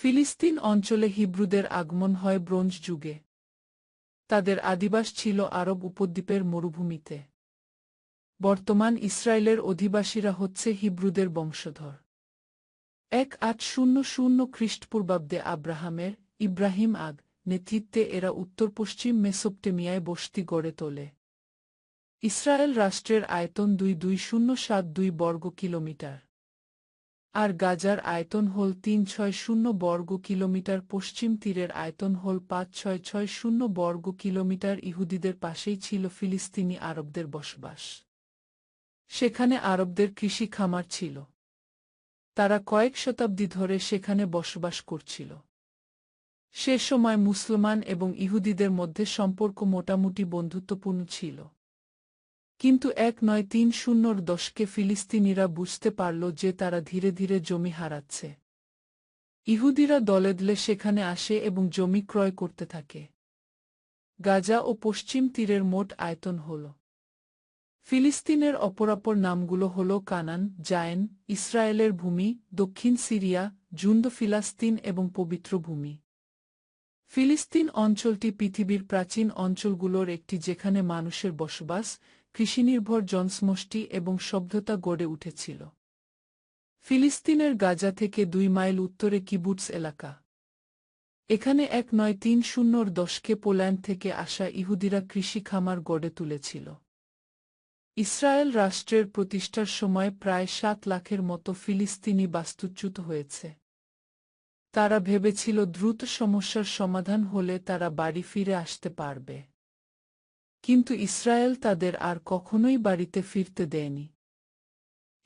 ফিলিস্তিন অঞ্চলে হিব্রুদের আগমন হয় ব্রোঞ্জ যুগে। তাদের আদিবাস ছিল আরব উপদ্বীপের মরুভূমিতে। বর্তমান ইসরায়েলের অধিবাসীরা হচ্ছে হিব্রুদের বংশধর। 1800 খ্রিস্টপূর্বাব্দে ইব্রাহিম আগ নেতৃত্বে এরা উত্তর-পশ্চিম মেসোপটেমিয়ায় বসতি গড়ে তোলে। ইসরায়েল রাষ্ট্রের আয়তন 2,207 বর্গ কিলোমিটার। আর গাজার আয়তন হল 360 বর্গ কিলোমিটার। পশ্চিম তীরের আয়তন হল 5660 বর্গ কিলোমিটার। ইহুদিদের পাশেই ছিল ফিলিস্তিনি আরবদের বসবাস। সেখানে আরবদের কৃষি খামার ছিল। তারা কয়েক শতাব্দী ধরে সেখানে বসবাস করছিল। সে সময় মুসলমান এবং ইহুদিদের মধ্যে সম্পর্ক মোটামুটি বন্ধুত্বপূর্ণ ছিল। কিন্তু 1930 দশকে ফিলিস্তিনিরা বুঝতে পারল যে তারা ধীরে ধীরে জমি হারাচ্ছে। ইহুদিরা দলে সেখানে আসে এবং জমি ক্রয় করতে থাকে। গাজা ও পশ্চিম তীরের মোট আয়তন হল। ফিলিস্তিনের অপরাপর নামগুলো হল কানান, জায়েন, ইসরায়েলের ভূমি, দক্ষিণ সিরিয়া, জুন্দ ফিলিস্তিন এবং পবিত্র ভূমি। ফিলিস্তিন অঞ্চলটি পৃথিবীর প্রাচীন অঞ্চলগুলোর একটি, যেখানে মানুষের বসবাস, কৃষিনির্ভর জনসমষ্টি এবং সভ্যতা গড়ে উঠেছিল। ফিলিস্তিনের গাজা থেকে 2 মাইল উত্তরে কিবুটস এলাকা। এখানে 1930 দশকে পোল্যান্ড থেকে আসা ইহুদিরা কৃষি খামার গড়ে তুলেছিল। ইসরায়েল রাষ্ট্রের প্রতিষ্ঠার সময় প্রায় 7 লাখের মতো ফিলিস্তিনি বাস্তুচ্যুত হয়েছে। তারা ভেবেছিল দ্রুত সমস্যার সমাধান হলে তারা বাড়ি ফিরে আসতে পারবে। কিন্তু ইসরায়েল তাদের আর কখনোই বাড়িতে ফিরতে দেয়নি।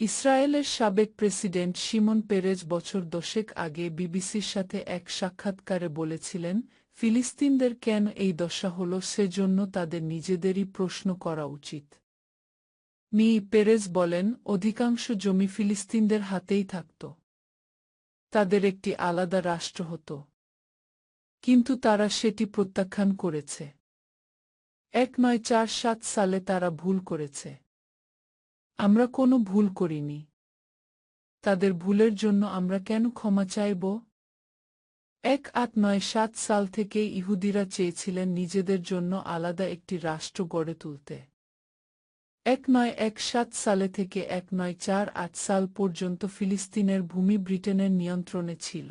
ইসরায়েলের সাবেক প্রেসিডেন্ট শিমন পেরেজ বছর 10 আগে বিবিসির সাথে এক সাক্ষাৎকারে বলেছিলেন, ফিলিস্তিনদের কেন এই দশা হল সেজন্য তাদের নিজেদেরই প্রশ্ন করা উচিত। পেরেজ বলেন, অধিকাংশ জমি ফিলিস্তিনদের হাতেই থাকত। তাদের একটি আলাদা রাষ্ট্র হতো। কিন্তু তারা সেটি প্রত্যাখ্যান করেছে। 1947 সালে তারা ভুল করেছে। আমরা কোনো ভুল করিনি। তাদের ভুলের জন্য আমরা কেন ক্ষমা চাইব? 1897 সাল থেকেই ইহুদিরা চেয়েছিলেন নিজেদের জন্য আলাদা একটি রাষ্ট্র গড়ে তুলতে। 1917 সালে থেকে 1948 সাল পর্যন্ত ফিলিস্তিনের ভূমি ব্রিটেনের নিয়ন্ত্রণে ছিল।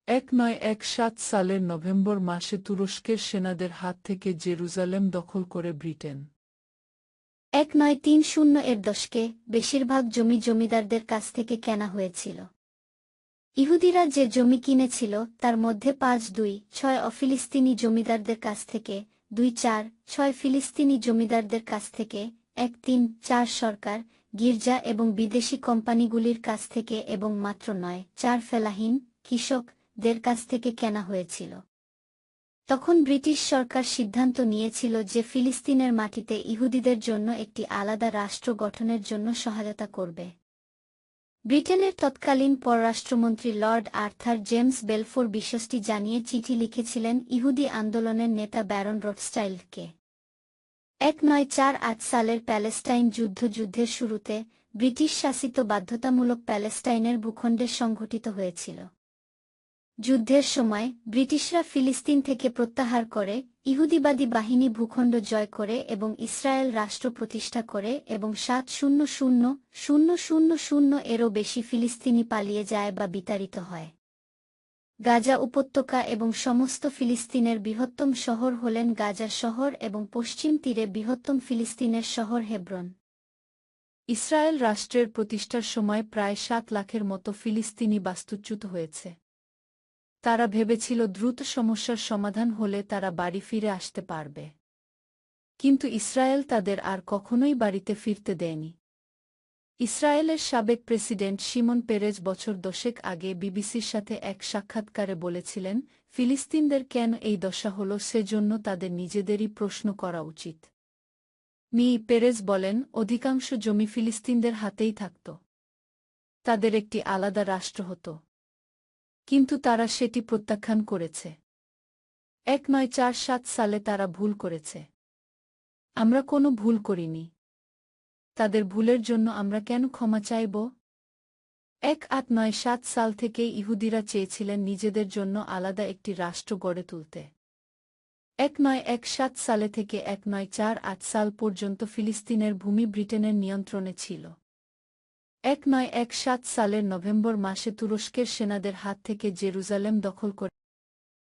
1917 সালের নভেম্বর মাসে তুরস্কের সেনাদের হাত থেকে জেরুজালেম দখল করে ব্রিটেন। 1930 এর দশকে বেশিরভাগ জমি জমিদারদের কাছ থেকে কেনা হয়েছিল। ইহুদিরা যে জমি কিনেছিল তার মধ্যে 5-2-6 অফিলিস্তিনি জমিদারদের কাছ থেকে, 2-4-6 ফিলিস্তিনি জমিদারদের কাছ থেকে, 1-3-4 সরকার, গির্জা এবং বিদেশি কোম্পানিগুলির কাছ থেকে এবং মাত্র 9-4 ফেলাহীন কৃষকদের কাছ থেকে কেনা হয়েছিল। তখন ব্রিটিশ সরকার সিদ্ধান্ত নিয়েছিল যে ফিলিস্তিনের মাটিতে ইহুদিদের জন্য একটি আলাদা রাষ্ট্র গঠনের জন্য সহায়তা করবে। ব্রিটেনের তৎকালীন পররাষ্ট্রমন্ত্রী লর্ড আর্থার জেমস বেলফোর বিষয়টি জানিয়ে চিঠি লিখেছিলেন ইহুদি আন্দোলনের নেতা ব্যারন রথস্টাইল্ডকে। 1948 সালের প্যালেস্টাইন যুদ্ধের শুরুতে ব্রিটিশ শাসিত বাধ্যতামূলক প্যালেস্টাইনের ভূখণ্ডে সংঘটিত হয়েছিল। যুদ্ধের সময় ব্রিটিশরা ফিলিস্তিন থেকে প্রত্যাহার করে, ইহুদিবাদী বাহিনী ভূখণ্ড জয় করে এবং ইসরায়েল রাষ্ট্র প্রতিষ্ঠা করে এবং 7,000 এরও বেশি ফিলিস্তিনি পালিয়ে যায় বা বিতাড়িত হয়। গাজা উপত্যকা এবং সমস্ত ফিলিস্তিনের বৃহত্তম শহর হলেন গাজা শহর এবং পশ্চিম তীরে বৃহত্তম ফিলিস্তিনের শহর হেব্রন। ইসরায়েল রাষ্ট্রের প্রতিষ্ঠার সময় প্রায় 7 লাখের মতো ফিলিস্তিনি বাস্তুচ্যুত হয়েছে। তারা ভেবেছিল দ্রুত সমস্যার সমাধান হলে তারা বাড়ি ফিরে আসতে পারবে। কিন্তু ইসরায়েল তাদের আর কখনোই বাড়িতে ফিরতে দেয়নি। ইসরায়েলের সাবেক প্রেসিডেন্ট শিমন পেরেজ বছর 10 আগে বিবিসির সাথে এক সাক্ষাৎকারে বলেছিলেন, ফিলিস্তিনদের কেন এই দশা হল সেজন্য তাদের নিজেদেরই প্রশ্ন করা উচিত। পেরেজ বলেন, অধিকাংশ জমি ফিলিস্তিনদের হাতেই থাকত। তাদের একটি আলাদা রাষ্ট্র হতো। কিন্তু তারা সেটি প্রত্যাখ্যান করেছে। 1947 সালে তারা ভুল করেছে। আমরা কোনো ভুল করিনি। তাদের ভুলের জন্য আমরা কেন ক্ষমা চাইব? 1897 সাল থেকেই ইহুদিরা চেয়েছিলেন নিজেদের জন্য আলাদা একটি রাষ্ট্র গড়ে তুলতে। 1917 সালে থেকে 1948 সাল পর্যন্ত ফিলিস্তিনের ভূমি ব্রিটেনের নিয়ন্ত্রণে ছিল। 1917 সালের নভেম্বর মাসে তুরস্কের সেনাদের হাত থেকে জেরুজালেম দখল করে